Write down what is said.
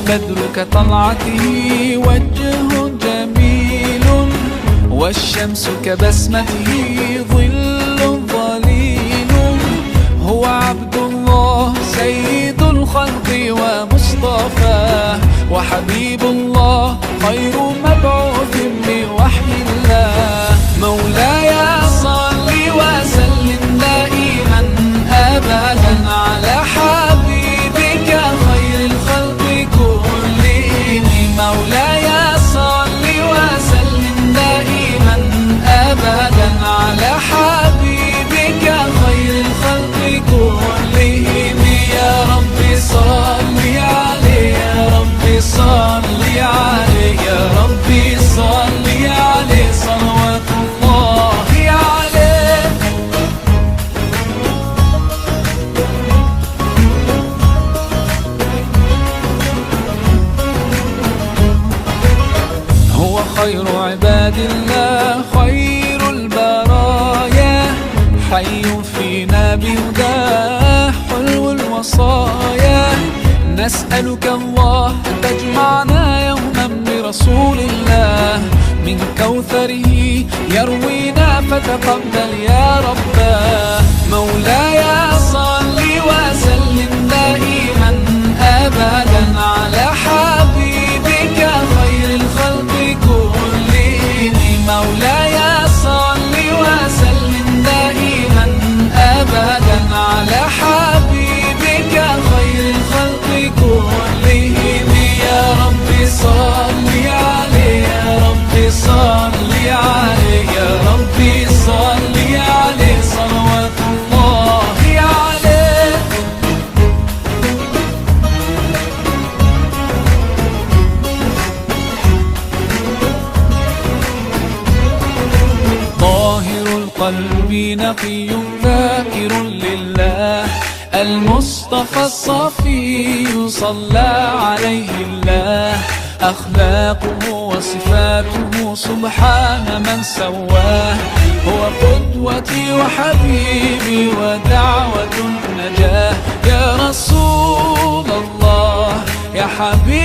البدر كطلعته وجه جميل، والشمس كبسمته ظل ظليل. هو عبد الله سيد الخلق ومصطفاه، وحبيب الله خير مبعوث بوحي الله. مولاي صل وسلم دائما أبدا على حبيبك خير الخلق كلهم. مولاي صل وسلم دائما أبدا على حبيبك خير الخلق كلهم. يا رب صل عليه، يا رب صل عليه، يا رب صل عليه صلوات الله عليه. هو خير عباد الله خير البرايا، حي فينا بهداه حلو الوصايا. نسألك الله أن تجمعنا يوما برسول الله، من كوثره يروينا فتقبل يا رباه. مولاي صل وسلم دائما أبدا على حبيبك خير الخلق كلهم. مولاي صل وسلم دائما أبدا على حبيبك خير الخلق كلهم. يا رب صل عليه، يا رب صل عليه، يا رب صل عليه صلوات الله عليه. طاهر القلب نقي ذاكر لله، المصطفى الصفي صلى عليه الله. أخلاقه وصفاته سبحان من سواه، هو قدوتي وحبيبي ودعوة النجاة. يا رسول الله يا حبيبي